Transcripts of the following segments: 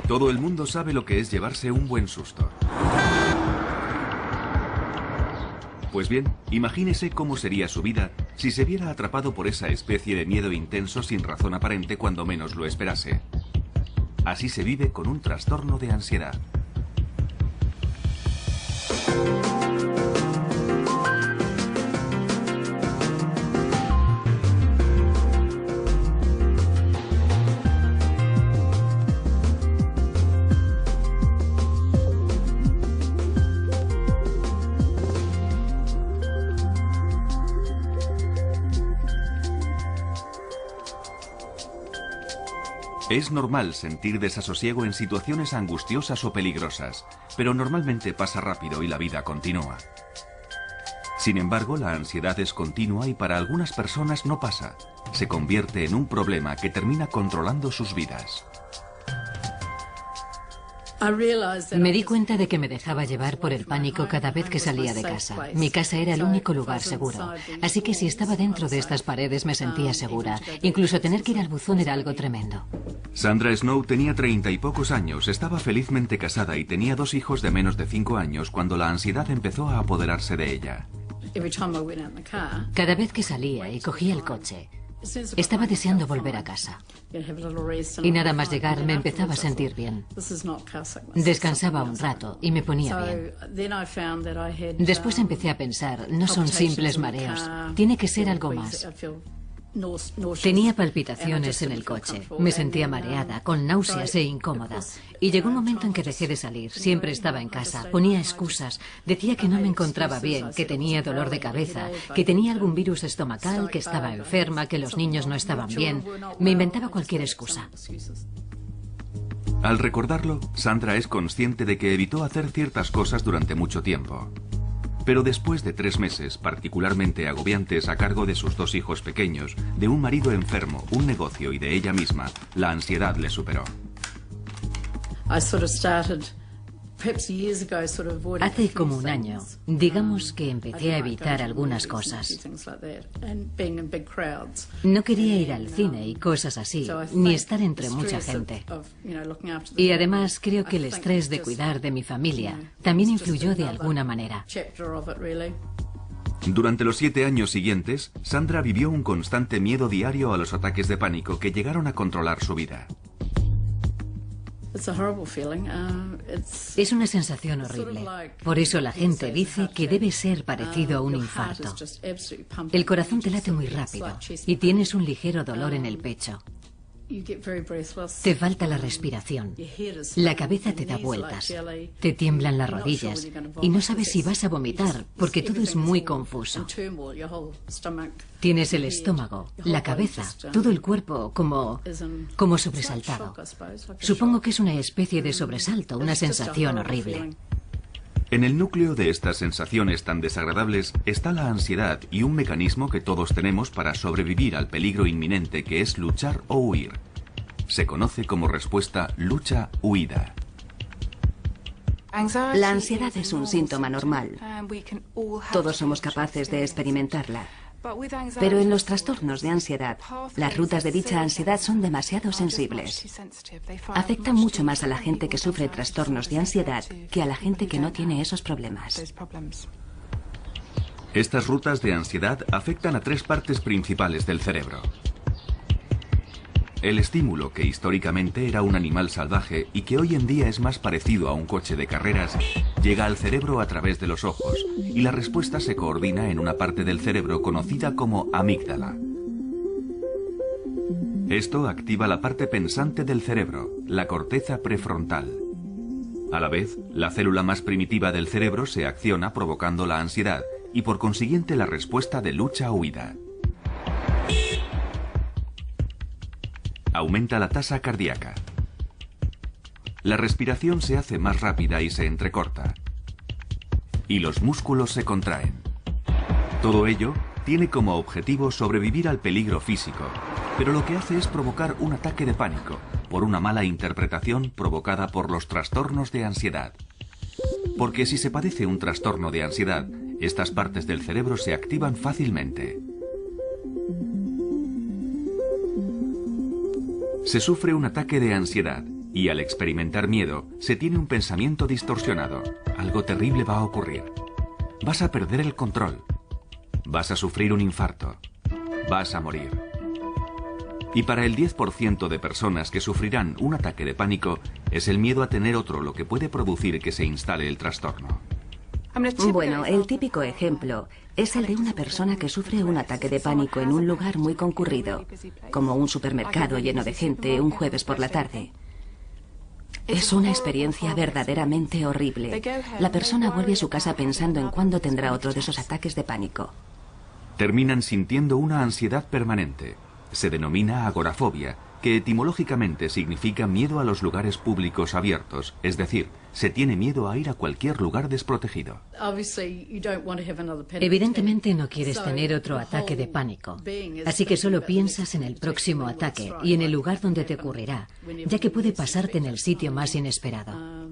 Todo el mundo sabe lo que es llevarse un buen susto. Pues bien, imagínese cómo sería su vida si se viera atrapado por esa especie de miedo intenso sin razón aparente cuando menos lo esperase. Así se vive con un trastorno de ansiedad. Es normal sentir desasosiego en situaciones angustiosas o peligrosas, pero normalmente pasa rápido y la vida continúa. Sin embargo, la ansiedad es continua y para algunas personas no pasa. Se convierte en un problema que termina controlando sus vidas. Me di cuenta de que me dejaba llevar por el pánico cada vez que salía de casa. Mi casa era el único lugar seguro. Así que si estaba dentro de estas paredes me sentía segura. Incluso tener que ir al buzón era algo tremendo. Sandra Snow tenía 30 y pocos años, estaba felizmente casada y tenía 2 hijos de menos de 5 años cuando la ansiedad empezó a apoderarse de ella. Cada vez que salía y cogía el coche, estaba deseando volver a casa. Y nada más llegar me empezaba a sentir bien. Descansaba un rato y me ponía bien. Después empecé a pensar, no son simples mareos, tiene que ser algo más. Tenía palpitaciones en el coche, me sentía mareada, con náuseas e incómoda. Y llegó un momento en que dejé de salir, siempre estaba en casa, ponía excusas, decía que no me encontraba bien, que tenía dolor de cabeza, que tenía algún virus estomacal, que estaba enferma, que los niños no estaban bien. Me inventaba cualquier excusa. Al recordarlo, Sandra es consciente de que evitó hacer ciertas cosas durante mucho tiempo. Pero después de 3 meses, particularmente agobiantes a cargo de sus 2 hijos pequeños, de un marido enfermo, un negocio y de ella misma, la ansiedad le superó. Hace como un año, digamos que empecé a evitar algunas cosas. No quería ir al cine y cosas así, ni estar entre mucha gente. Y además creo que el estrés de cuidar de mi familia también influyó de alguna manera. Durante los 7 años siguientes, Sandra vivió un constante miedo diario a los ataques de pánico que llegaron a controlar su vida. Es una sensación horrible. Por eso la gente dice que debe ser parecido a un infarto. El corazón te late muy rápido y tienes un ligero dolor en el pecho. Te falta la respiración. La cabeza te da vueltas. Te tiemblan las rodillas y no sabes si vas a vomitar porque todo es muy confuso. Tienes el estómago, la cabeza, todo el cuerpo como sobresaltado. Supongo que es una especie de sobresalto, una sensación horrible. En el núcleo de estas sensaciones tan desagradables está la ansiedad y un mecanismo que todos tenemos para sobrevivir al peligro inminente que es luchar o huir. Se conoce como respuesta lucha-huida. La ansiedad es un síntoma normal. Todos somos capaces de experimentarla. Pero en los trastornos de ansiedad, las rutas de dicha ansiedad son demasiado sensibles. Afecta mucho más a la gente que sufre trastornos de ansiedad que a la gente que no tiene esos problemas. Estas rutas de ansiedad afectan a 3 partes principales del cerebro. El estímulo, que históricamente era un animal salvaje y que hoy en día es más parecido a un coche de carreras, llega al cerebro a través de los ojos y la respuesta se coordina en una parte del cerebro conocida como amígdala. Esto activa la parte pensante del cerebro, la corteza prefrontal. A la vez, la célula más primitiva del cerebro se acciona provocando la ansiedad y por consiguiente la respuesta de lucha o huida. Aumenta la tasa cardíaca. La respiración se hace más rápida y se entrecorta. Y los músculos se contraen. Todo ello tiene como objetivo sobrevivir al peligro físico, pero lo que hace es provocar un ataque de pánico por una mala interpretación provocada por los trastornos de ansiedad. Porque si se padece un trastorno de ansiedad, estas partes del cerebro se activan fácilmente. Se sufre un ataque de ansiedad Y al experimentar miedo, se tiene un pensamiento distorsionado. Algo terrible va a ocurrir. Vas a perder el control. Vas a sufrir un infarto. Vas a morir. Y para el 10% de personas que sufrirán un ataque de pánico, es el miedo a tener otro lo que puede producir que se instale el trastorno. Bueno, el típico ejemplo es el de una persona que sufre un ataque de pánico en un lugar muy concurrido, como un supermercado lleno de gente un jueves por la tarde. Es una experiencia verdaderamente horrible. La persona vuelve a su casa pensando en cuándo tendrá otro de esos ataques de pánico. Terminan sintiendo una ansiedad permanente. Se denomina agorafobia, que etimológicamente significa miedo a los lugares públicos abiertos, es decir, se tiene miedo a ir a cualquier lugar desprotegido. Evidentemente no quieres tener otro ataque de pánico, así que solo piensas en el próximo ataque y en el lugar donde te ocurrirá, ya que puede pasarte en el sitio más inesperado.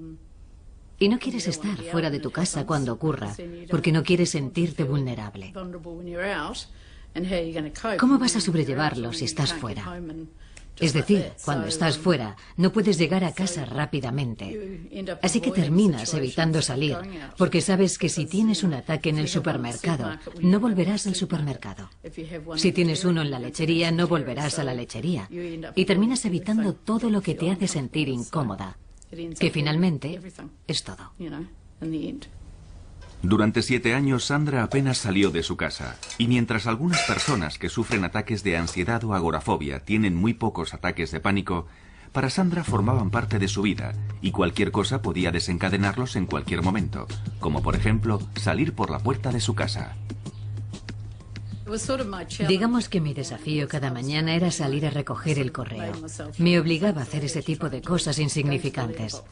Y no quieres estar fuera de tu casa cuando ocurra, porque no quieres sentirte vulnerable. ¿Cómo vas a sobrellevarlo si estás fuera? Es decir, cuando estás fuera, no puedes llegar a casa rápidamente. Así que terminas evitando salir, porque sabes que si tienes un ataque en el supermercado, no volverás al supermercado. Si tienes uno en la lechería, no volverás a la lechería. Y terminas evitando todo lo que te hace sentir incómoda, que finalmente es todo. Durante 7 años, Sandra apenas salió de su casa, y mientras algunas personas que sufren ataques de ansiedad o agorafobia tienen muy pocos ataques de pánico, para Sandra formaban parte de su vida, y cualquier cosa podía desencadenarlos en cualquier momento, como por ejemplo, salir por la puerta de su casa. Digamos que mi desafío cada mañana era salir a recoger el correo. Me obligaba a hacer ese tipo de cosas insignificantes.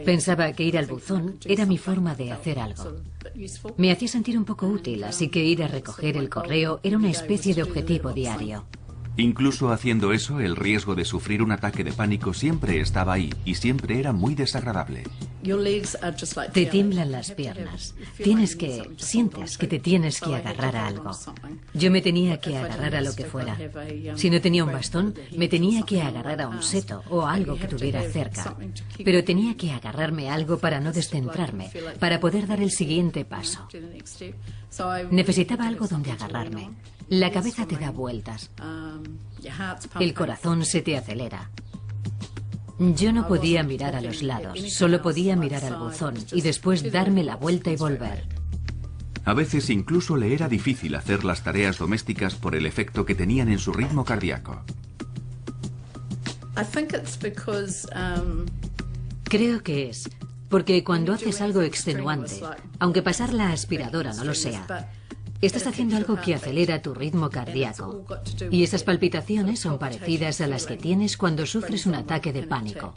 Pensaba que ir al buzón era mi forma de hacer algo. Me hacía sentir un poco útil, así que ir a recoger el correo era una especie de objetivo diario. Incluso haciendo eso, el riesgo de sufrir un ataque de pánico siempre estaba ahí y siempre era muy desagradable. Te tiemblan las piernas. Sientes que te tienes que agarrar a algo. Yo me tenía que agarrar a lo que fuera. Si no tenía un bastón, me tenía que agarrar a un seto o a algo que tuviera cerca. Pero tenía que agarrarme a algo para no descentrarme, para poder dar el siguiente paso. Necesitaba algo donde agarrarme. La cabeza te da vueltas. El corazón se te acelera. Yo no podía mirar a los lados, solo podía mirar al buzón y después darme la vuelta y volver. A veces incluso le era difícil hacer las tareas domésticas por el efecto que tenían en su ritmo cardíaco. Creo que es porque cuando haces algo extenuante, aunque pasar la aspiradora no lo sea, estás haciendo algo que acelera tu ritmo cardíaco. Y esas palpitaciones son parecidas a las que tienes cuando sufres un ataque de pánico.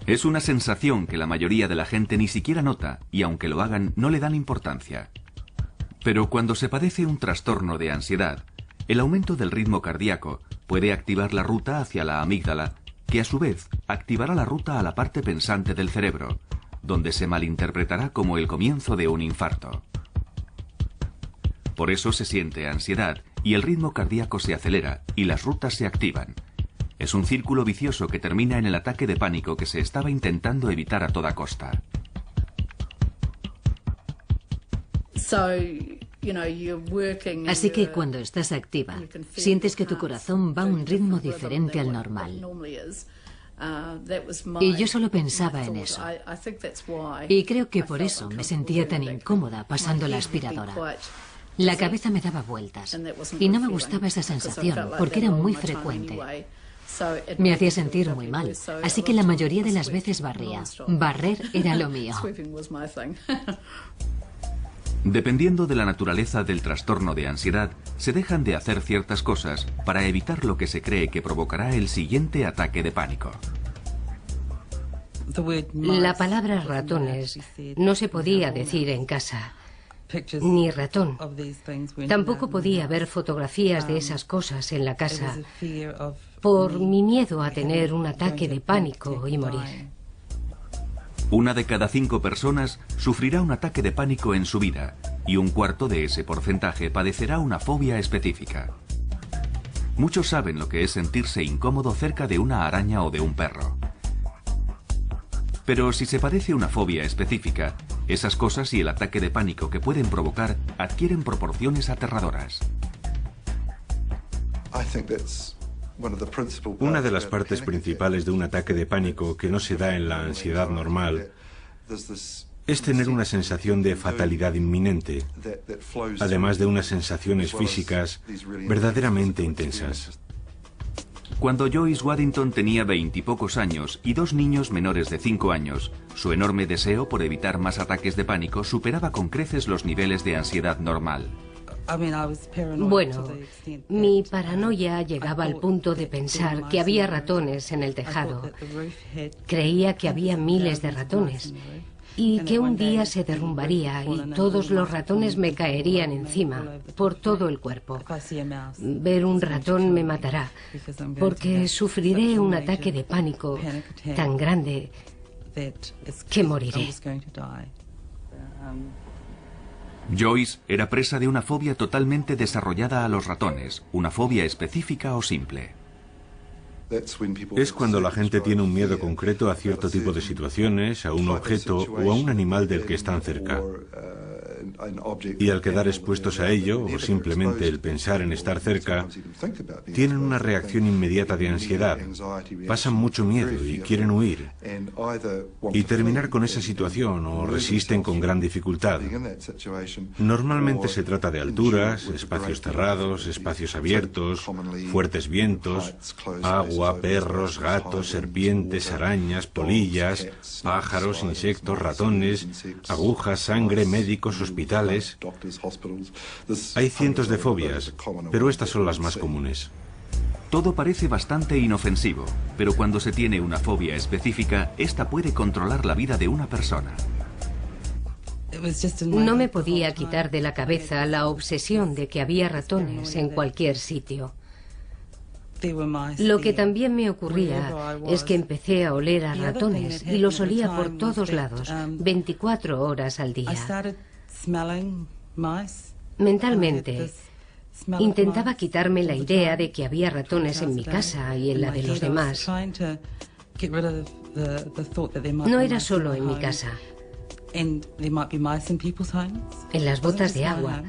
Es una sensación que la mayoría de la gente ni siquiera nota y aunque lo hagan no le dan importancia. Pero cuando se padece un trastorno de ansiedad, el aumento del ritmo cardíaco puede activar la ruta hacia la amígdala, que a su vez activará la ruta a la parte pensante del cerebro, donde se malinterpretará como el comienzo de un infarto. Por eso se siente ansiedad y el ritmo cardíaco se acelera y las rutas se activan. Es un círculo vicioso que termina en el ataque de pánico que se estaba intentando evitar a toda costa. Así que cuando estás activa, sientes que tu corazón va a un ritmo diferente al normal. Y yo solo pensaba en eso. Y creo que por eso me sentía tan incómoda pasando la aspiradora. La cabeza me daba vueltas y no me gustaba esa sensación porque era muy frecuente. Me hacía sentir muy mal, así que la mayoría de las veces barría. Barrer era lo mío. Dependiendo de la naturaleza del trastorno de ansiedad, se dejan de hacer ciertas cosas para evitar lo que se cree que provocará el siguiente ataque de pánico. La palabra ratones no se podía decir en casa. Ni ratón. Tampoco podía ver fotografías de esas cosas en la casa por mi miedo a tener un ataque de pánico y morir. 1 de cada 5 personas sufrirá un ataque de pánico en su vida y 1/4 de ese porcentaje padecerá una fobia específica. Muchos saben lo que es sentirse incómodo cerca de una araña o de un perro. Pero si se padece una fobia específica, esas cosas y el ataque de pánico que pueden provocar adquieren proporciones aterradoras. Una de las partes principales de un ataque de pánico que no se da en la ansiedad normal es tener una sensación de fatalidad inminente, además de unas sensaciones físicas verdaderamente intensas. Cuando Joyce Waddington tenía 20 y pocos años y 2 niños menores de 5 años, su enorme deseo por evitar más ataques de pánico superaba con creces los niveles de ansiedad normal. Bueno, mi paranoia llegaba al punto de pensar que había ratones en el tejado. Creía que había miles de ratones y que un día se derrumbaría y todos los ratones me caerían encima, por todo el cuerpo. Ver un ratón me matará, porque sufriré un ataque de pánico tan grande que moriré. Joyce era presa de una fobia totalmente desarrollada a los ratones, una fobia específica o simple. Es cuando la gente tiene un miedo concreto a cierto tipo de situaciones, a un objeto o a un animal del que están cerca. Y al quedar expuestos a ello, o simplemente el pensar en estar cerca, tienen una reacción inmediata de ansiedad, pasan mucho miedo y quieren huir, y terminar con esa situación o resisten con gran dificultad. Normalmente se trata de alturas, espacios cerrados, espacios abiertos, fuertes vientos, agua, perros, gatos, serpientes, arañas, polillas, pájaros, insectos, ratones, agujas, sangre, médicos, hospitales. Hay cientos de fobias, pero estas son las más comunes. Todo parece bastante inofensivo, pero cuando se tiene una fobia específica, esta puede controlar la vida de una persona. No me podía quitar de la cabeza la obsesión de que había ratones en cualquier sitio. Lo que también me ocurría es que empecé a oler a ratones y los olía por todos lados, 24 horas al día. Mentalmente, intentaba quitarme la idea de que había ratones en mi casa y en la de los demás. No era solo en mi casa. En las botas de agua.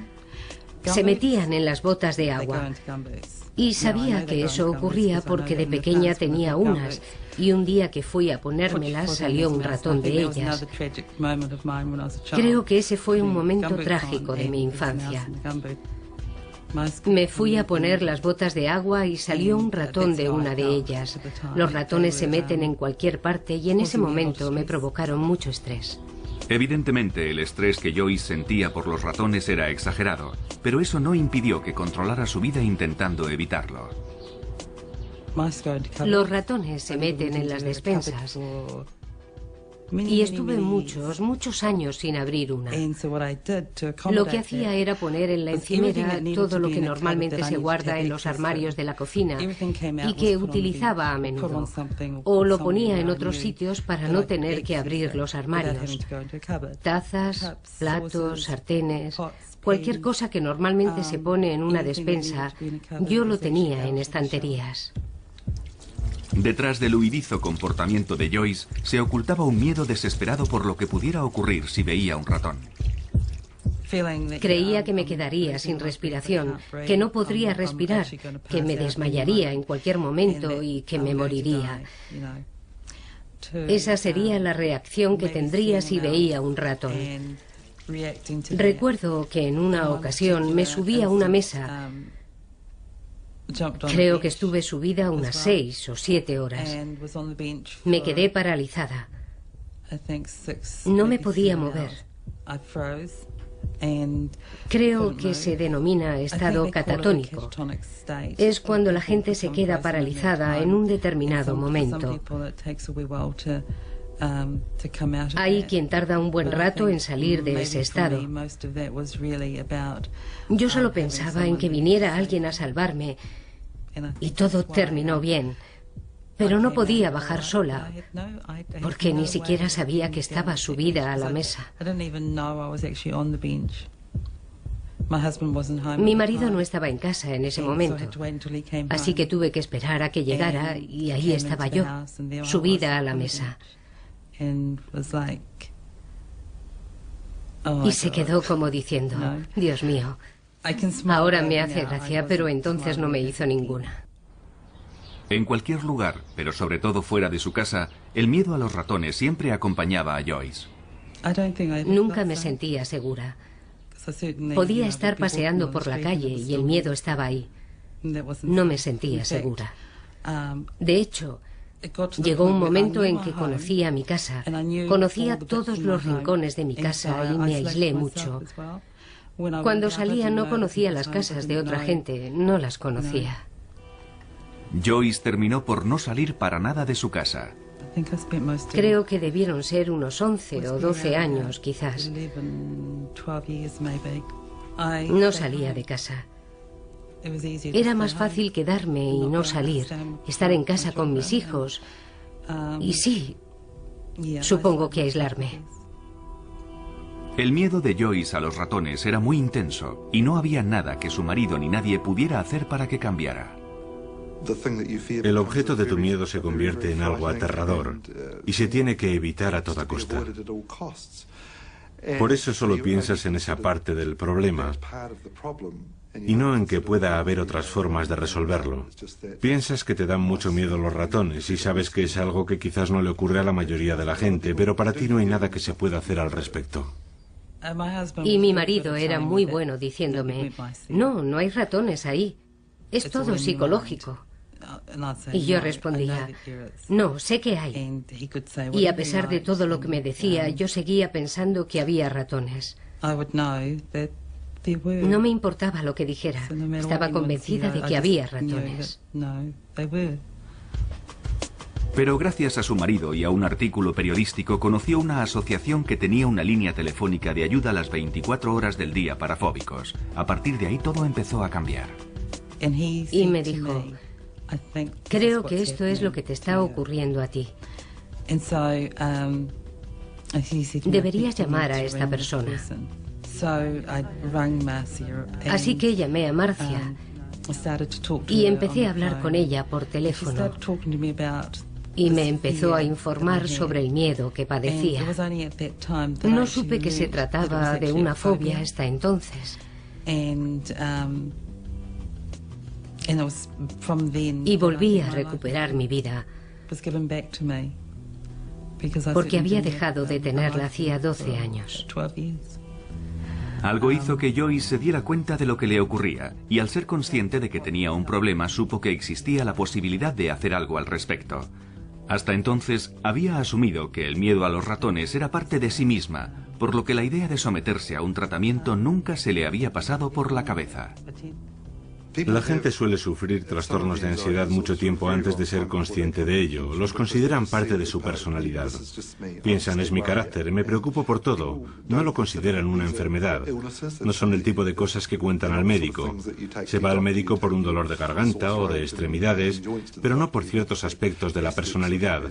Se metían en las botas de agua. Y sabía que eso ocurría porque de pequeña tenía unas, y un día que fui a ponérmelas salió un ratón de ellas. Creo que ese fue un momento trágico de mi infancia. Me fui a poner las botas de agua y salió un ratón de una de ellas. Los ratones se meten en cualquier parte y en ese momento me provocaron mucho estrés. Evidentemente, el estrés que Joyce sentía por los ratones era exagerado, pero eso no impidió que controlara su vida intentando evitarlo. Los ratones se meten en las despensas y estuve muchos años sin abrir una. Lo que hacía era poner en la encimera todo lo que normalmente se guarda en los armarios de la cocina y que utilizaba a menudo. O lo ponía en otros sitios para no tener que abrir los armarios. Tazas, platos, sartenes, cualquier cosa que normalmente se pone en una despensa, yo lo tenía en estanterías. Detrás del huidizo comportamiento de Joyce se ocultaba un miedo desesperado por lo que pudiera ocurrir si veía un ratón. Creía que me quedaría sin respiración, que no podría respirar, que me desmayaría en cualquier momento y que me moriría. Esa sería la reacción que tendría si veía un ratón. Recuerdo que en una ocasión me subí a una mesa. Creo que estuve subida unas 6 o 7 horas. Me quedé paralizada. No me podía mover. Creo que se denomina estado catatónico. Es cuando la gente se queda paralizada en un determinado momento. Hay quien tarda un buen rato en salir de ese estado. Yo solo pensaba en que viniera alguien a salvarme y todo terminó bien. Pero no podía bajar sola, porque ni siquiera sabía que estaba subida a la mesa. Mi marido no estaba en casa en ese momento, así que tuve que esperar a que llegara y ahí estaba yo, subida a la mesa. Y se quedó como diciendo, Dios mío, ahora me hace gracia, pero entonces no me hizo ninguna. En cualquier lugar, pero sobre todo fuera de su casa, el miedo a los ratones siempre acompañaba a Joyce. Nunca me sentía segura. Podía estar paseando por la calle y el miedo estaba ahí. No me sentía segura. De hecho, llegó un momento en que conocía mi casa, conocía todos los rincones de mi casa y me aislé mucho. Cuando salía no conocía las casas de otra gente, no las conocía. Joyce terminó por no salir para nada de su casa. Creo que debieron ser unos 11 o 12 años, quizás. No salía de casa. Era más fácil quedarme y no salir, estar en casa con mis hijos. Y sí, supongo que aislarme. El miedo de Joyce a los ratones era muy intenso y no había nada que su marido ni nadie pudiera hacer para que cambiara. El objeto de tu miedo se convierte en algo aterrador y se tiene que evitar a toda costa. Por eso solo piensas en esa parte del problema y no en que pueda haber otras formas de resolverlo. Piensas que te dan mucho miedo los ratones y sabes que es algo que quizás no le ocurre a la mayoría de la gente, pero para ti no hay nada que se pueda hacer al respecto. Y mi marido era muy bueno diciéndome, no hay ratones ahí, es todo psicológico. Y yo respondía, no, sé que hay. Y a pesar de todo lo que me decía, yo seguía pensando que había ratones. No me importaba lo que dijera, estaba convencida de que había ratones. Pero gracias a su marido y a un artículo periodístico conoció una asociación que tenía una línea telefónica de ayuda a las 24 horas del día para fóbicos. A partir de ahí todo empezó a cambiar. Y me dijo, creo que esto es lo que te está ocurriendo a ti. Deberías llamar a esta persona. Así que llamé a Marcia y empecé a hablar con ella por teléfono. Y me empezó a informar sobre el miedo que padecía. No supe que se trataba de una fobia hasta entonces. Y volví a recuperar mi vida, porque había dejado de tenerla hacía 12 años. Algo hizo que Joyce se diera cuenta de lo que le ocurría, y al ser consciente de que tenía un problema, supo que existía la posibilidad de hacer algo al respecto. Hasta entonces, había asumido que el miedo a los ratones era parte de sí misma, por lo que la idea de someterse a un tratamiento nunca se le había pasado por la cabeza. La gente suele sufrir trastornos de ansiedad mucho tiempo antes de ser consciente de ello. Los consideran parte de su personalidad. Piensan, es mi carácter, me preocupo por todo. No lo consideran una enfermedad. No son el tipo de cosas que cuentan al médico. Se va al médico por un dolor de garganta o de extremidades, pero no por ciertos aspectos de la personalidad.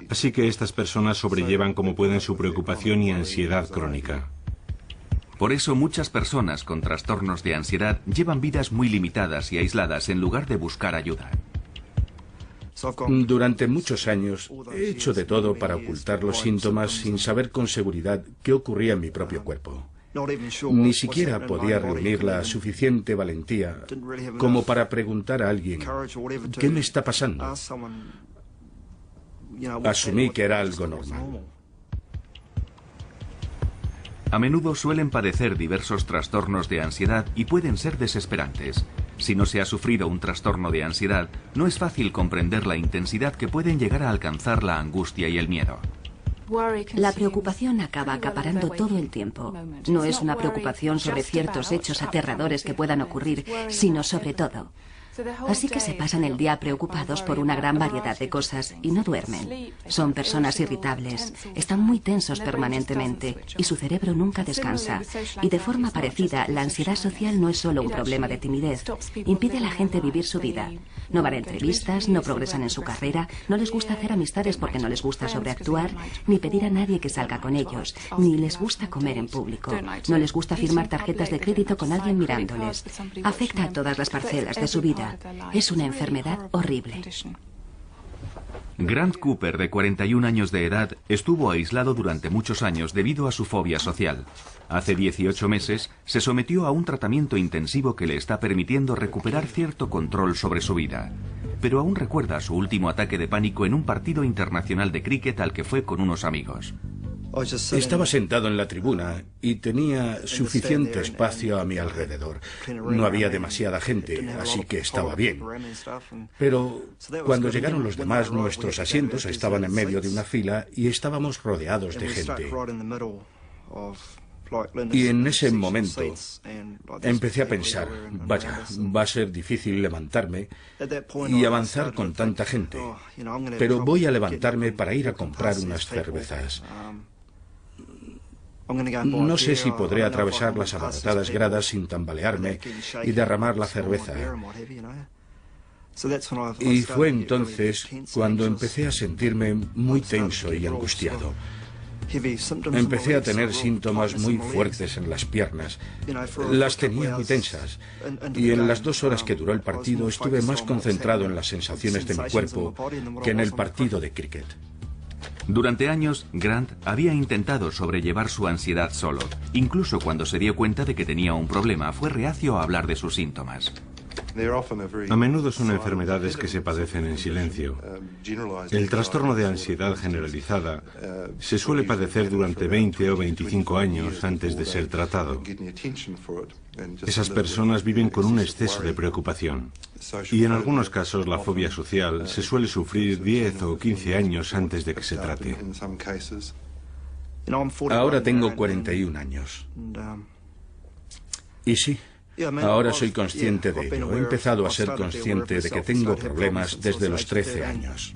Así que estas personas sobrellevan como pueden su preocupación y ansiedad crónica. Por eso muchas personas con trastornos de ansiedad llevan vidas muy limitadas y aisladas en lugar de buscar ayuda. Durante muchos años he hecho de todo para ocultar los síntomas sin saber con seguridad qué ocurría en mi propio cuerpo. Ni siquiera podía reunir la suficiente valentía como para preguntar a alguien, ¿qué me está pasando? Asumí que era algo normal. A menudo suelen padecer diversos trastornos de ansiedad y pueden ser desesperantes. Si no se ha sufrido un trastorno de ansiedad, no es fácil comprender la intensidad que pueden llegar a alcanzar la angustia y el miedo. La preocupación acaba acaparando todo el tiempo. No es una preocupación sobre ciertos hechos aterradores que puedan ocurrir, sino sobre todo. Así que se pasan el día preocupados por una gran variedad de cosas y no duermen. Son personas irritables, están muy tensos permanentemente y su cerebro nunca descansa. Y de forma parecida, la ansiedad social no es solo un problema de timidez, impide a la gente vivir su vida. No van a entrevistas, no progresan en su carrera, no les gusta hacer amistades porque no les gusta sobreactuar, ni pedir a nadie que salga con ellos, ni les gusta comer en público. No les gusta firmar tarjetas de crédito con alguien mirándoles. Afecta a todas las parcelas de su vida. Es una enfermedad horrible. Grant Cooper, de 41 años de edad, estuvo aislado durante muchos años debido a su fobia social. Hace 18 meses se sometió a un tratamiento intensivo que le está permitiendo recuperar cierto control sobre su vida. Pero aún recuerda su último ataque de pánico en un partido internacional de cricket al que fue con unos amigos. Estaba sentado en la tribuna y tenía suficiente espacio a mi alrededor. No había demasiada gente, así que estaba bien. Pero cuando llegaron los demás, nuestros asientos estaban en medio de una fila y estábamos rodeados de gente. Y en ese momento empecé a pensar, vaya, va a ser difícil levantarme y avanzar con tanta gente, pero voy a levantarme para ir a comprar unas cervezas. No sé si podré atravesar las abarrotadas gradas sin tambalearme y derramar la cerveza. Y fue entonces cuando empecé a sentirme muy tenso y angustiado. Empecé a tener síntomas muy fuertes en las piernas. Las tenía muy tensas. Y en las 2 horas que duró el partido estuve más concentrado en las sensaciones de mi cuerpo que en el partido de cricket. Durante años, Grant había intentado sobrellevar su ansiedad solo. Incluso cuando se dio cuenta de que tenía un problema, fue reacio a hablar de sus síntomas. A menudo son enfermedades que se padecen en silencio. El trastorno de ansiedad generalizada se suele padecer durante 20 o 25 años antes de ser tratado. Esas personas viven con un exceso de preocupación. Y en algunos casos la fobia social se suele sufrir 10 o 15 años antes de que se trate. Ahora tengo 41 años. Y sí, ahora soy consciente de ello. He empezado a ser consciente de que tengo problemas desde los 13 años.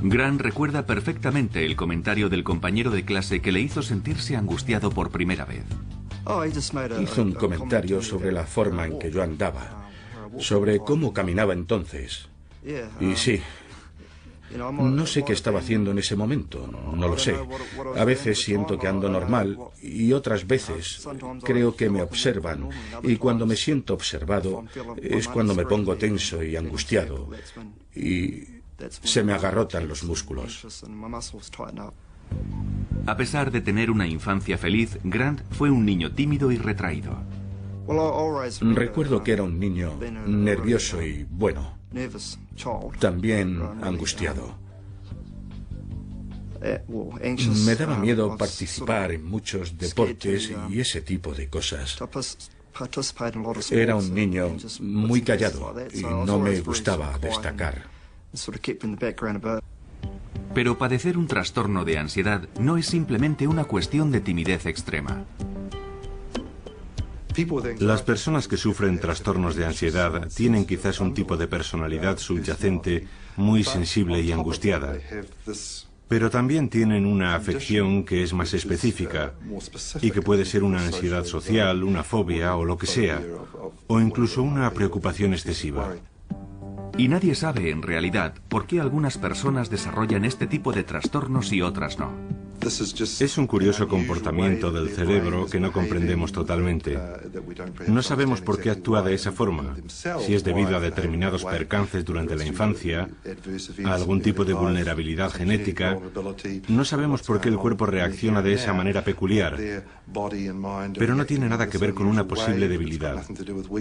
Grant recuerda perfectamente el comentario del compañero de clase que le hizo sentirse angustiado por primera vez. Hizo un comentario sobre la forma en que yo andaba, sobre cómo caminaba entonces. Y sí, no sé qué estaba haciendo en ese momento, no lo sé. A veces siento que ando normal y otras veces creo que me observan. Y cuando me siento observado es cuando me pongo tenso y angustiado y se me agarrotan los músculos. A pesar de tener una infancia feliz, Grant fue un niño tímido y retraído. Recuerdo que era un niño nervioso y, bueno, también angustiado. Me daba miedo participar en muchos deportes y ese tipo de cosas. Era un niño muy callado y no me gustaba destacar. Pero padecer un trastorno de ansiedad no es simplemente una cuestión de timidez extrema. Las personas que sufren trastornos de ansiedad tienen quizás un tipo de personalidad subyacente muy sensible y angustiada, pero también tienen una afección que es más específica y que puede ser una ansiedad social, una fobia o lo que sea, o incluso una preocupación excesiva. Y nadie sabe en realidad por qué algunas personas desarrollan este tipo de trastornos y otras no. Es un curioso comportamiento del cerebro que no comprendemos totalmente. No sabemos por qué actúa de esa forma, si es debido a determinados percances durante la infancia, a algún tipo de vulnerabilidad genética. No sabemos por qué el cuerpo reacciona de esa manera peculiar, pero no tiene nada que ver con una posible debilidad.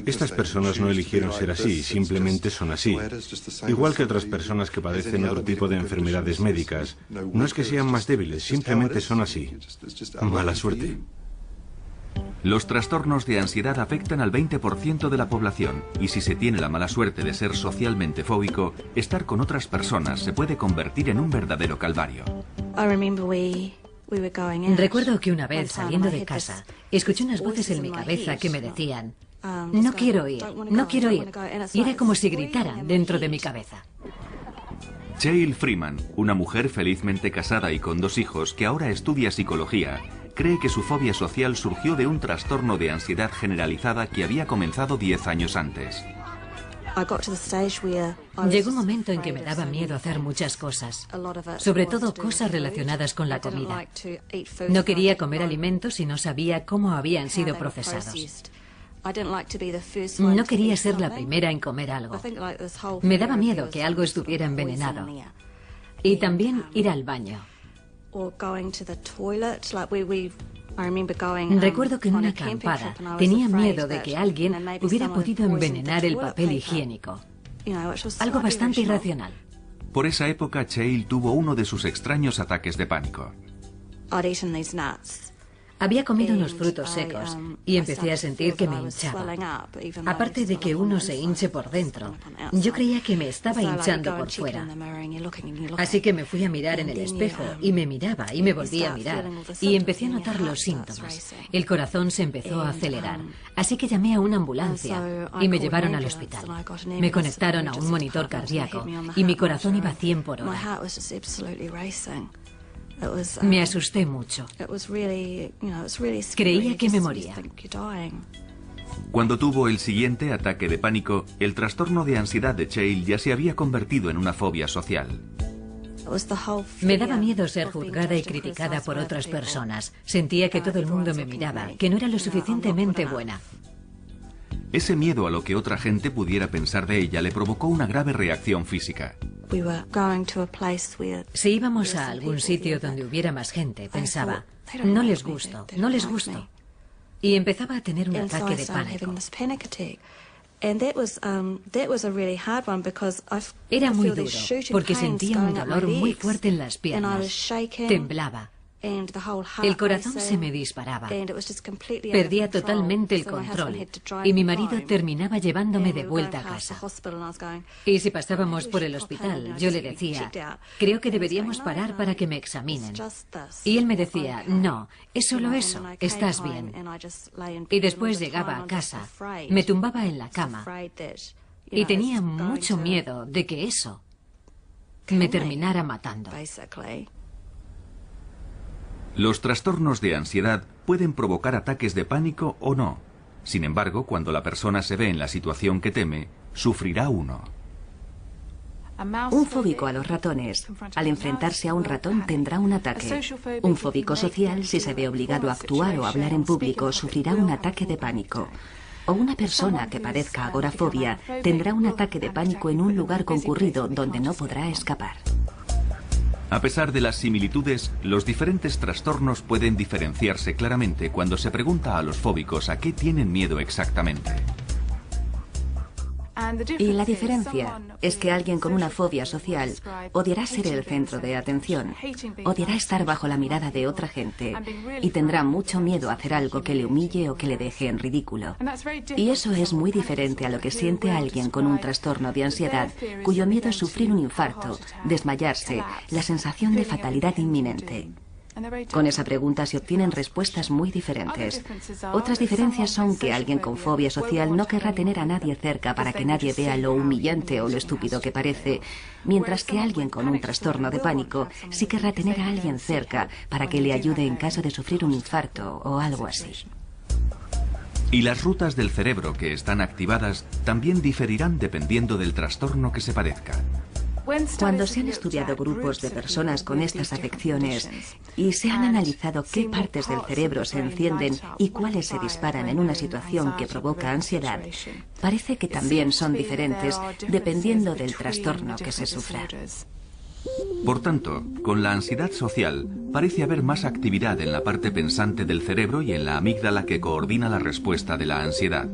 Estas personas no eligieron ser así, simplemente son así. Igual que otras personas que padecen otro tipo de enfermedades médicas. No es que sean más débiles, simplemente son así. Mala suerte. Los trastornos de ansiedad afectan al 20% de la población y si se tiene la mala suerte de ser socialmente fóbico, estar con otras personas se puede convertir en un verdadero calvario. Recuerdo que una vez, saliendo de casa, escuché unas voces en mi cabeza que me decían: No quiero ir, no quiero ir. Y era como si gritaran dentro de mi cabeza. Cheryl Freeman, una mujer felizmente casada y con 2 hijos que ahora estudia psicología, cree que su fobia social surgió de un trastorno de ansiedad generalizada que había comenzado 10 años antes. Llegó un momento en que me daba miedo hacer muchas cosas, sobre todo cosas relacionadas con la comida. No quería comer alimentos si no sabía cómo habían sido procesados. No quería ser la primera en comer algo. Me daba miedo que algo estuviera envenenado. Y también ir al baño. Recuerdo que en una acampada tenía miedo de que alguien hubiera podido envenenar el papel higiénico. Algo bastante irracional. Por esa época, Cheryl tuvo uno de sus extraños ataques de pánico. Había comido unos frutos secos y empecé a sentir que me hinchaba. Aparte de que uno se hinche por dentro, yo creía que me estaba hinchando por fuera. Así que me fui a mirar en el espejo y me miraba y me volví a mirar y empecé a notar los síntomas. El corazón se empezó a acelerar, así que llamé a una ambulancia y me llevaron al hospital. Me conectaron a un monitor cardíaco y mi corazón iba a 100 por hora. Me asusté mucho. Creía que me moría. Cuando tuvo el siguiente ataque de pánico, el trastorno de ansiedad de Cheryl ya se había convertido en una fobia social. Me daba miedo ser juzgada y criticada por otras personas. Sentía que todo el mundo me miraba, que no era lo suficientemente buena. Ese miedo a lo que otra gente pudiera pensar de ella le provocó una grave reacción física. Si íbamos a algún sitio donde hubiera más gente, pensaba, no les gusto, no les gusto. Y empezaba a tener un ataque de pánico. Era muy duro, porque sentía un dolor muy fuerte en las piernas. Temblaba. El corazón se me disparaba. Perdía totalmente el control y mi marido terminaba llevándome de vuelta a casa. Y si pasábamos por el hospital, yo le decía, creo que deberíamos parar para que me examinen. Y él me decía, no, es solo eso, estás bien. Y después llegaba a casa, me tumbaba en la cama y tenía mucho miedo de que eso me terminara matando. Los trastornos de ansiedad pueden provocar ataques de pánico o no. Sin embargo, cuando la persona se ve en la situación que teme, sufrirá uno. Un fóbico a los ratones, al enfrentarse a un ratón, tendrá un ataque. Un fóbico social, si se ve obligado a actuar o hablar en público, sufrirá un ataque de pánico. O una persona que padezca agorafobia tendrá un ataque de pánico en un lugar concurrido donde no podrá escapar. A pesar de las similitudes, los diferentes trastornos pueden diferenciarse claramente cuando se pregunta a los fóbicos a qué tienen miedo exactamente. Y la diferencia es que alguien con una fobia social odiará ser el centro de atención, odiará estar bajo la mirada de otra gente y tendrá mucho miedo a hacer algo que le humille o que le deje en ridículo. Y eso es muy diferente a lo que siente alguien con un trastorno de ansiedad cuyo miedo es sufrir un infarto, desmayarse, la sensación de fatalidad inminente. Con esa pregunta se obtienen respuestas muy diferentes. Otras diferencias son que alguien con fobia social no querrá tener a nadie cerca para que nadie vea lo humillante o lo estúpido que parece, mientras que alguien con un trastorno de pánico sí querrá tener a alguien cerca para que le ayude en caso de sufrir un infarto o algo así. Y las rutas del cerebro que están activadas también diferirán dependiendo del trastorno que se padezca. Cuando se han estudiado grupos de personas con estas afecciones y se han analizado qué partes del cerebro se encienden y cuáles se disparan en una situación que provoca ansiedad, parece que también son diferentes dependiendo del trastorno que se sufra. Por tanto, con la ansiedad social parece haber más actividad en la parte pensante del cerebro y en la amígdala que coordina la respuesta de la ansiedad.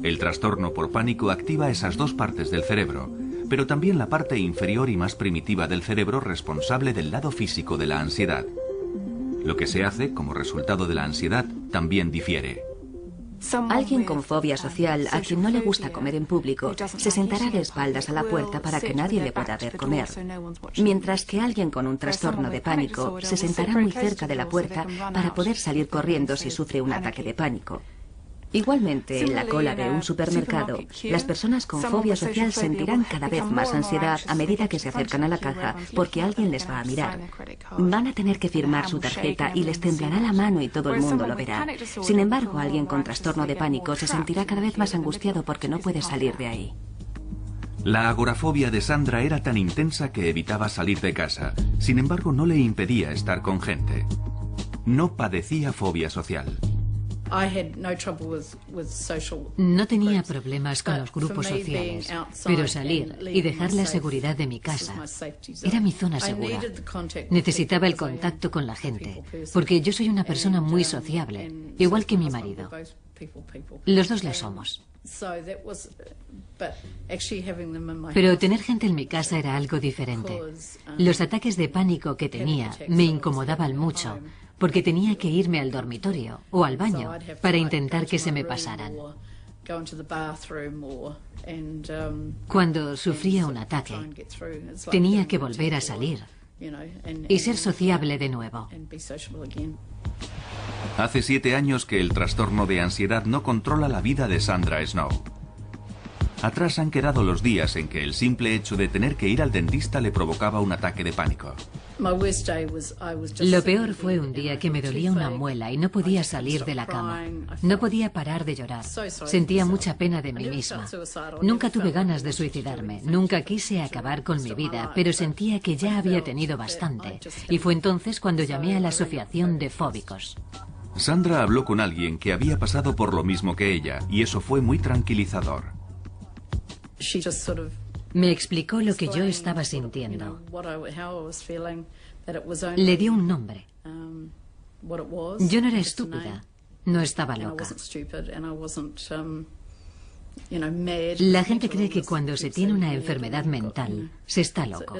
El trastorno por pánico activa esas dos partes del cerebro, pero también la parte inferior y más primitiva del cerebro responsable del lado físico de la ansiedad. Lo que se hace como resultado de la ansiedad también difiere. Alguien con fobia social, a quien no le gusta comer en público, se sentará de espaldas a la puerta para que nadie le pueda ver comer. Mientras que alguien con un trastorno de pánico se sentará muy cerca de la puerta para poder salir corriendo si sufre un ataque de pánico. Igualmente, en la cola de un supermercado, las personas con fobia social sentirán cada vez más ansiedad a medida que se acercan a la caja, porque alguien les va a mirar. Van a tener que firmar su tarjeta y les temblará la mano y todo el mundo lo verá. Sin embargo, alguien con trastorno de pánico se sentirá cada vez más angustiado porque no puede salir de ahí. La agorafobia de Sandra era tan intensa que evitaba salir de casa. Sin embargo, no le impedía estar con gente. No padecía fobia social. No tenía problemas con los grupos sociales, pero salir y dejar la seguridad de mi casa era mi zona segura. Necesitaba el contacto con la gente, porque yo soy una persona muy sociable, igual que mi marido. Los dos lo somos. Pero tener gente en mi casa era algo diferente. Los ataques de pánico que tenía me incomodaban mucho, porque tenía que irme al dormitorio o al baño para intentar que se me pasaran. Cuando sufría un ataque, tenía que volver a salir y ser sociable de nuevo. Hace 7 años que el trastorno de ansiedad no controla la vida de Sandra Snow. Atrás han quedado los días en que el simple hecho de tener que ir al dentista le provocaba un ataque de pánico. Lo peor fue un día que me dolía una muela y no podía salir de la cama. No podía parar de llorar. Sentía mucha pena de mí misma. Nunca tuve ganas de suicidarme. Nunca quise acabar con mi vida, pero sentía que ya había tenido bastante. Y fue entonces cuando llamé a la Asociación de Fóbicos. Sandra habló con alguien que había pasado por lo mismo que ella, y eso fue muy tranquilizador. Me explicó lo que yo estaba sintiendo. Le dio un nombre. Yo no era estúpida, no estaba loca. La gente cree que cuando se tiene una enfermedad mental, se está loco.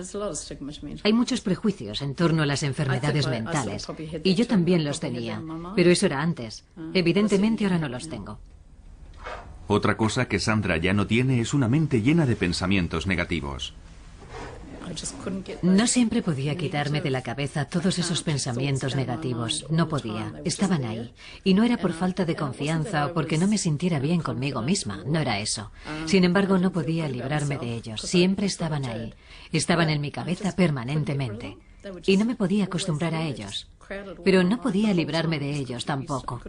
Hay muchos prejuicios en torno a las enfermedades mentales, y yo también los tenía, pero eso era antes. Evidentemente ahora no los tengo. Otra cosa que Sandra ya no tiene es una mente llena de pensamientos negativos. No siempre podía quitarme de la cabeza todos esos pensamientos negativos. No podía. Estaban ahí. Y no era por falta de confianza o porque no me sintiera bien conmigo misma. No era eso. Sin embargo, no podía librarme de ellos. Siempre estaban ahí. Estaban en mi cabeza permanentemente. Y no me podía acostumbrar a ellos. Pero no podía librarme de ellos tampoco.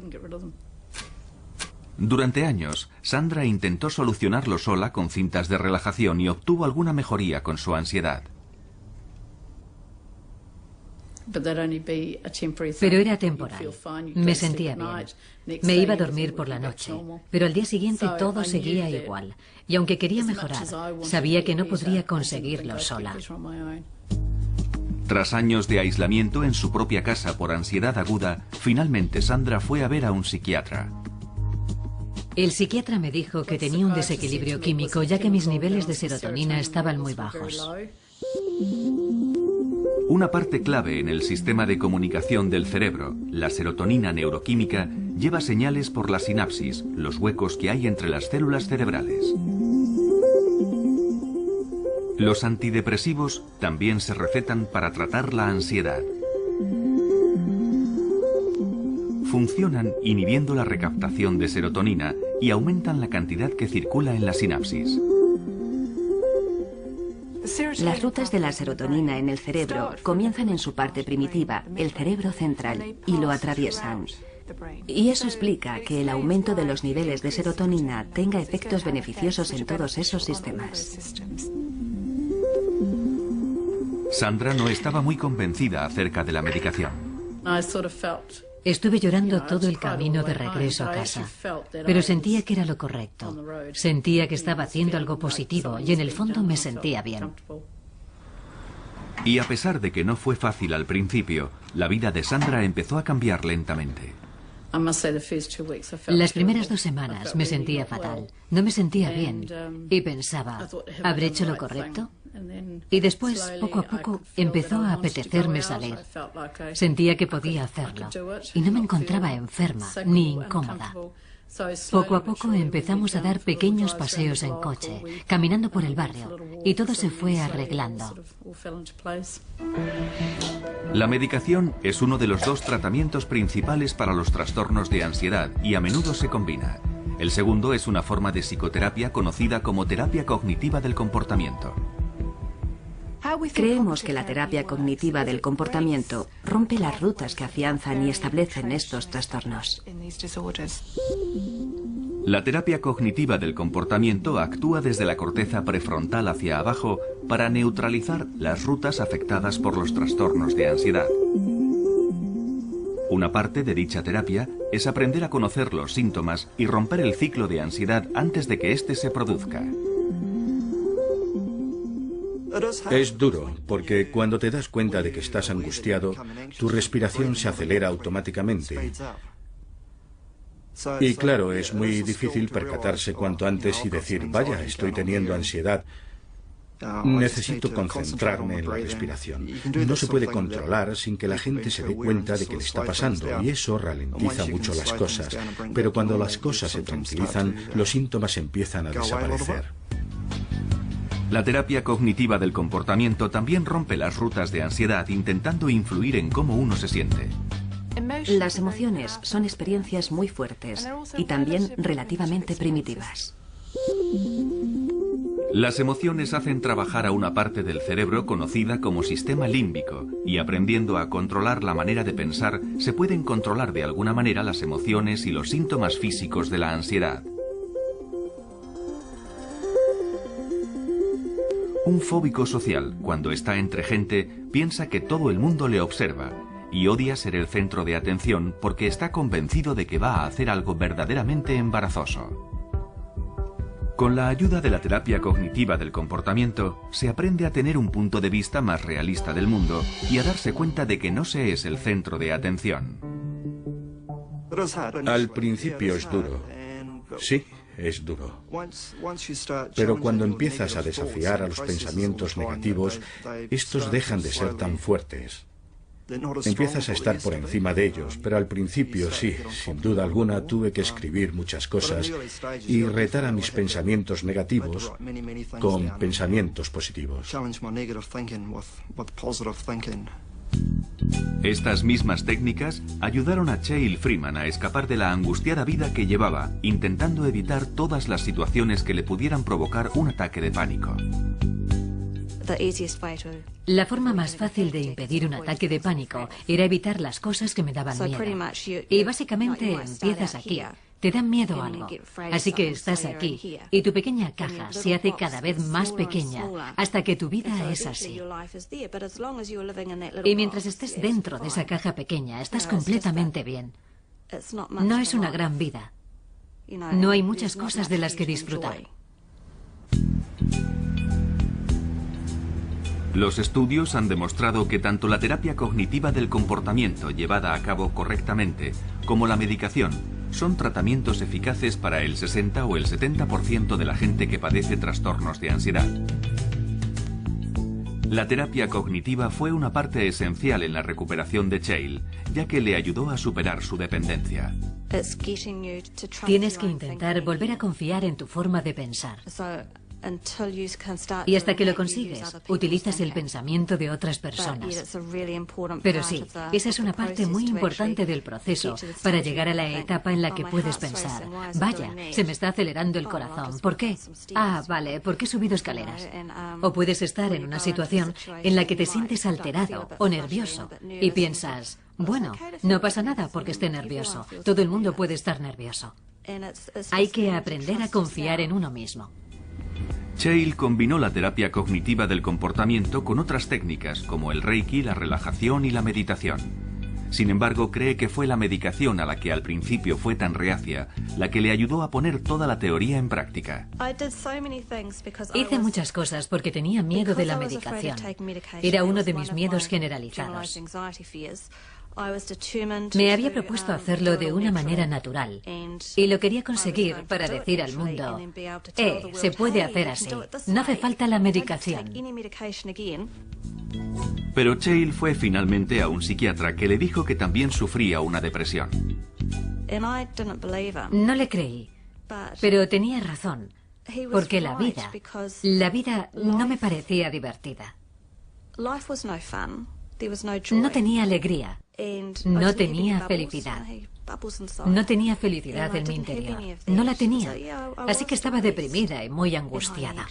Durante años, Sandra intentó solucionarlo sola con cintas de relajación y obtuvo alguna mejoría con su ansiedad. Pero era temporal. Me sentía bien. Me iba a dormir por la noche, pero al día siguiente todo seguía igual. Y aunque quería mejorar, sabía que no podría conseguirlo sola. Tras años de aislamiento en su propia casa por ansiedad aguda, finalmente Sandra fue a ver a un psiquiatra. El psiquiatra me dijo que tenía un desequilibrio químico, ya que mis niveles de serotonina estaban muy bajos. Una parte clave en el sistema de comunicación del cerebro, la serotonina neuroquímica, lleva señales por la sinapsis, los huecos que hay entre las células cerebrales. Los antidepresivos también se recetan para tratar la ansiedad. Funcionan inhibiendo la recaptación de serotonina y aumentan la cantidad que circula en la sinapsis. Las rutas de la serotonina en el cerebro comienzan en su parte primitiva, el cerebro central, y lo atraviesan. Y eso explica que el aumento de los niveles de serotonina tenga efectos beneficiosos en todos esos sistemas. Sandra no estaba muy convencida acerca de la medicación. Estuve llorando todo el camino de regreso a casa, pero sentía que era lo correcto. Sentía que estaba haciendo algo positivo y en el fondo me sentía bien. Y a pesar de que no fue fácil al principio, la vida de Sandra empezó a cambiar lentamente. Las primeras 2 semanas me sentía fatal, no me sentía bien y pensaba, ¿habré hecho lo correcto? Y después, poco a poco, empezó a apetecerme salir. Sentía que podía hacerlo y no me encontraba enferma ni incómoda. Poco a poco empezamos a dar pequeños paseos en coche, caminando por el barrio, y todo se fue arreglando. La medicación es uno de los dos tratamientos principales para los trastornos de ansiedad y a menudo se combina. El segundo es una forma de psicoterapia conocida como terapia cognitiva del comportamiento. Creemos que la terapia cognitiva del comportamiento rompe las rutas que afianzan y establecen estos trastornos. La terapia cognitiva del comportamiento actúa desde la corteza prefrontal hacia abajo para neutralizar las rutas afectadas por los trastornos de ansiedad. Una parte de dicha terapia es aprender a conocer los síntomas y romper el ciclo de ansiedad antes de que éste se produzca. Es duro, porque cuando te das cuenta de que estás angustiado, tu respiración se acelera automáticamente. Y claro, es muy difícil percatarse cuanto antes y decir, vaya, estoy teniendo ansiedad. Necesito concentrarme en la respiración. No se puede controlar sin que la gente se dé cuenta de que le está pasando, y eso ralentiza mucho las cosas. Pero cuando las cosas se tranquilizan, los síntomas empiezan a desaparecer. La terapia cognitiva del comportamiento también rompe las rutas de ansiedad intentando influir en cómo uno se siente. Las emociones son experiencias muy fuertes y también relativamente primitivas. Las emociones hacen trabajar a una parte del cerebro conocida como sistema límbico, y aprendiendo a controlar la manera de pensar, se pueden controlar de alguna manera las emociones y los síntomas físicos de la ansiedad. Un fóbico social, cuando está entre gente, piensa que todo el mundo le observa y odia ser el centro de atención porque está convencido de que va a hacer algo verdaderamente embarazoso. Con la ayuda de la terapia cognitiva del comportamiento, se aprende a tener un punto de vista más realista del mundo y a darse cuenta de que no se es el centro de atención. Al principio es duro. Sí, es duro. Pero cuando empiezas a desafiar a los pensamientos negativos, estos dejan de ser tan fuertes. Empiezas a estar por encima de ellos, pero al principio sí, sin duda alguna tuve que escribir muchas cosas y retar a mis pensamientos negativos con pensamientos positivos. Estas mismas técnicas ayudaron a Cheryl Freeman a escapar de la angustiada vida que llevaba, intentando evitar todas las situaciones que le pudieran provocar un ataque de pánico. La forma más fácil de impedir un ataque de pánico era evitar las cosas que me daban miedo. Y básicamente empiezas aquí. Te da miedo algo. Así que estás aquí y tu pequeña caja se hace cada vez más pequeña hasta que tu vida es así. Y mientras estés dentro de esa caja pequeña, estás completamente bien. No es una gran vida. No hay muchas cosas de las que disfrutar. Los estudios han demostrado que tanto la terapia cognitiva del comportamiento llevada a cabo correctamente como la medicación son tratamientos eficaces para el 60 o el 70% de la gente que padece trastornos de ansiedad. La terapia cognitiva fue una parte esencial en la recuperación de Cheryl, ya que le ayudó a superar su dependencia. Tienes que intentar volver a confiar en tu forma de pensar. Y hasta que lo consigues, utilizas el pensamiento de otras personas. Pero sí, esa es una parte muy importante del proceso para llegar a la etapa en la que puedes pensar, vaya, se me está acelerando el corazón, ¿por qué? Ah, vale, porque he subido escaleras. O puedes estar en una situación en la que te sientes alterado o nervioso y piensas, bueno, no pasa nada porque esté nervioso, todo el mundo puede estar nervioso. Hay que aprender a confiar en uno mismo. Cheryl combinó la terapia cognitiva del comportamiento con otras técnicas como el Reiki, la relajación y la meditación. Sin embargo, cree que fue la medicación a la que al principio fue tan reacia la que le ayudó a poner toda la teoría en práctica. Hice muchas cosas porque tenía miedo de la medicación. Era uno de mis miedos generalizados. Me había propuesto hacerlo de una manera natural y lo quería conseguir para decir al mundo, se puede hacer así, no hace falta la medicación. Pero Cheryl fue finalmente a un psiquiatra que le dijo que también sufría una depresión. No le creí, pero tenía razón, porque la vida no me parecía divertida. No tenía alegría, no tenía felicidad. No tenía felicidad en mi interior, no la tenía, así que estaba deprimida y muy angustiada.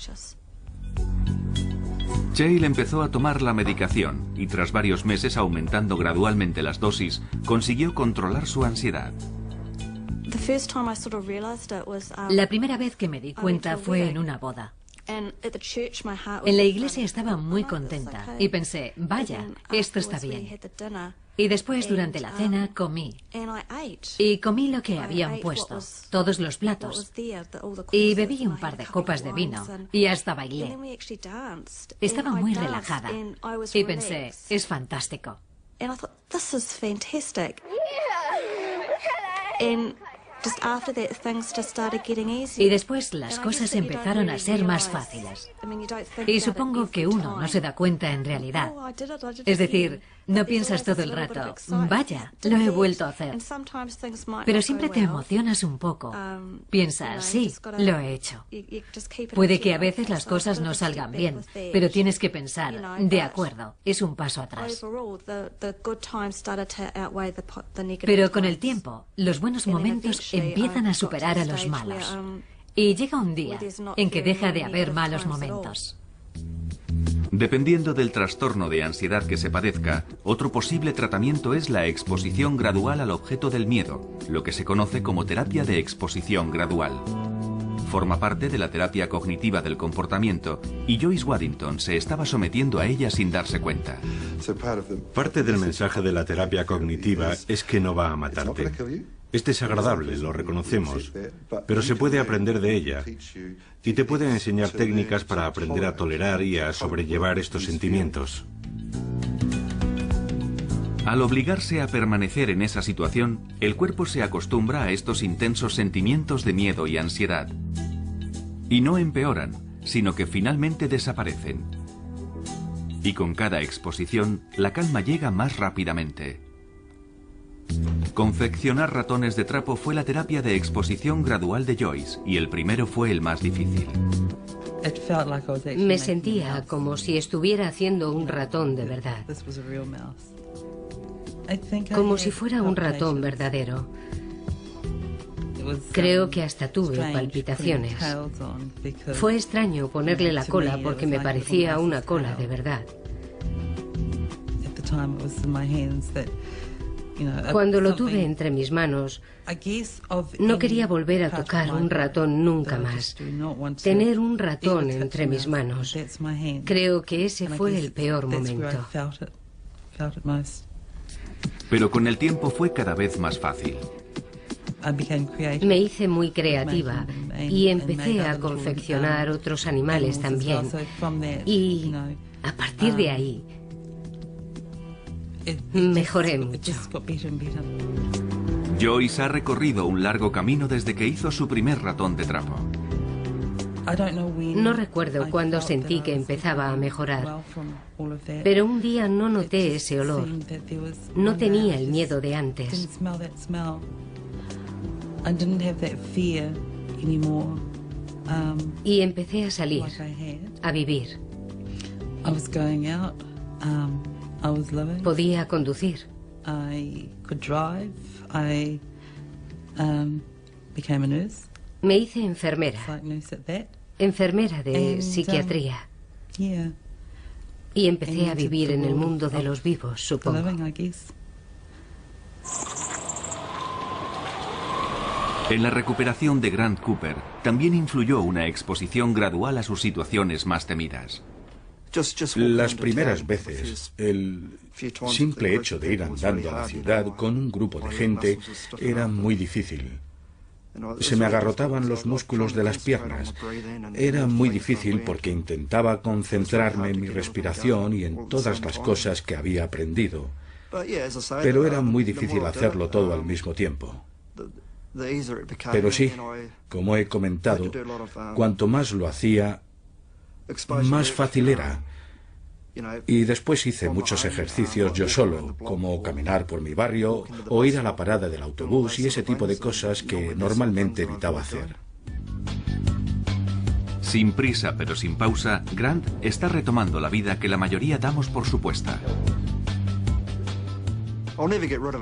Cheryl empezó a tomar la medicación y tras varios meses aumentando gradualmente las dosis, consiguió controlar su ansiedad. La primera vez que me di cuenta fue en una boda. En la iglesia estaba muy contenta y pensé, vaya, esto está bien. Y después, durante la cena, comí. Y comí lo que habían puesto, todos los platos. Y bebí un par de copas de vino y hasta bailé. Estaba muy relajada y pensé, es fantástico. Y después las cosas empezaron a ser más fáciles. Y supongo que uno no se da cuenta en realidad. Es decir, no piensas todo el rato, vaya, lo he vuelto a hacer. Pero siempre te emocionas un poco. Piensas, sí, lo he hecho. Puede que a veces las cosas no salgan bien, pero tienes que pensar, de acuerdo, es un paso atrás. Pero con el tiempo, los buenos momentos empiezan a superar a los malos. Y llega un día en que deja de haber malos momentos. Dependiendo del trastorno de ansiedad que se padezca, otro posible tratamiento es la exposición gradual al objeto del miedo, lo que se conoce como terapia de exposición gradual. Forma parte de la terapia cognitiva del comportamiento y Joyce Waddington se estaba sometiendo a ella sin darse cuenta. Parte del mensaje de la terapia cognitiva es que no va a matarte. Es desagradable, lo reconocemos, pero se puede aprender de ella y te puede enseñar técnicas para aprender a tolerar y a sobrellevar estos sentimientos. Al obligarse a permanecer en esa situación, el cuerpo se acostumbra a estos intensos sentimientos de miedo y ansiedad. Y no empeoran, sino que finalmente desaparecen. Y con cada exposición, la calma llega más rápidamente. Confeccionar ratones de trapo fue la terapia de exposición gradual de Joyce, y el primero fue el más difícil. Me sentía como si estuviera haciendo un ratón de verdad. Como si fuera un ratón verdadero. Creo que hasta tuve palpitaciones. Fue extraño ponerle la cola porque me parecía una cola de verdad. Cuando lo tuve entre mis manos, no quería volver a tocar un ratón nunca más. Tener un ratón entre mis manos. Creo que ese fue el peor momento. Pero con el tiempo fue cada vez más fácil. Me hice muy creativa y empecé a confeccionar otros animales también. Y a partir de ahí, mejoré mucho. Joyce ha recorrido un largo camino desde que hizo su primer ratón de trapo. No recuerdo cuándo sentí que empezaba a mejorar, pero un día no noté ese olor. No tenía el miedo de antes. Y empecé a salir, a vivir. Podía conducir. Me hice enfermera. Enfermera de psiquiatría. Y empecé a vivir en el mundo de los vivos, supongo. En la recuperación de Grant Cooper también influyó una exposición gradual a sus situaciones más temidas. Las primeras veces, el simple hecho de ir andando a la ciudad con un grupo de gente era muy difícil. Se me agarrotaban los músculos de las piernas. Era muy difícil porque intentaba concentrarme en mi respiración y en todas las cosas que había aprendido. Pero era muy difícil hacerlo todo al mismo tiempo. Pero sí, como he comentado, cuanto más lo hacía, más fácil era. Y después hice muchos ejercicios yo solo, como caminar por mi barrio o ir a la parada del autobús y ese tipo de cosas que normalmente evitaba hacer. Sin prisa pero sin pausa, Grant está retomando la vida que la mayoría damos por supuesta.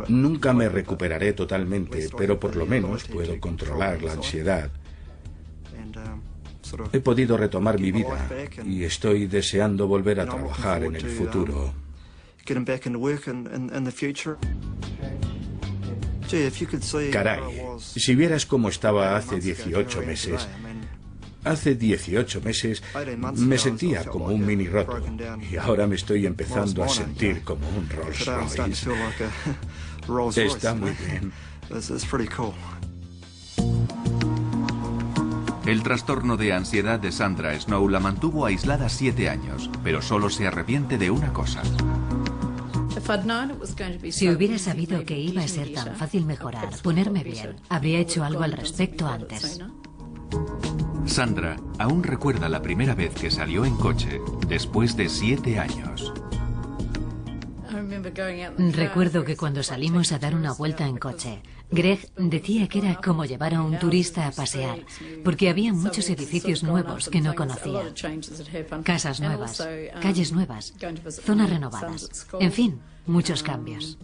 Nunca me recuperaré totalmente, pero por lo menos puedo controlar la ansiedad. He podido retomar mi vida y estoy deseando volver a trabajar en el futuro. Caray, si vieras cómo estaba hace 18 meses. Hace 18 meses me sentía como un mini roto y ahora me estoy empezando a sentir como un Rolls Royce. Está muy bien. El trastorno de ansiedad de Sandra Snow la mantuvo aislada 7 años, pero solo se arrepiente de una cosa. Si hubiera sabido que iba a ser tan fácil mejorar, ponerme bien, habría hecho algo al respecto antes. Sandra aún recuerda la primera vez que salió en coche, después de 7 años. Recuerdo que cuando salimos a dar una vuelta en coche, Greg decía que era como llevar a un turista a pasear, porque había muchos edificios nuevos que no conocía. Casas nuevas, calles nuevas, zonas renovadas, en fin, muchos cambios.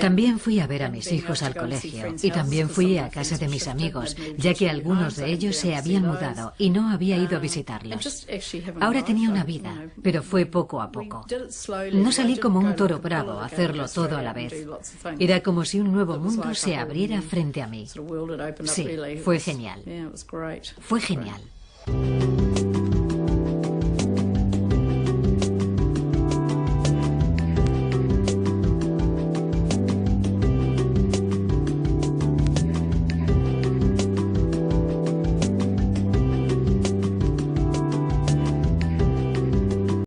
También fui a ver a mis hijos al colegio y también fui a casa de mis amigos, ya que algunos de ellos se habían mudado y no había ido a visitarlos. Ahora tenía una vida, pero fue poco a poco. No salí como un toro bravo a hacerlo todo a la vez. Era como si un nuevo mundo se abriera frente a mí. Sí, fue genial. Fue genial.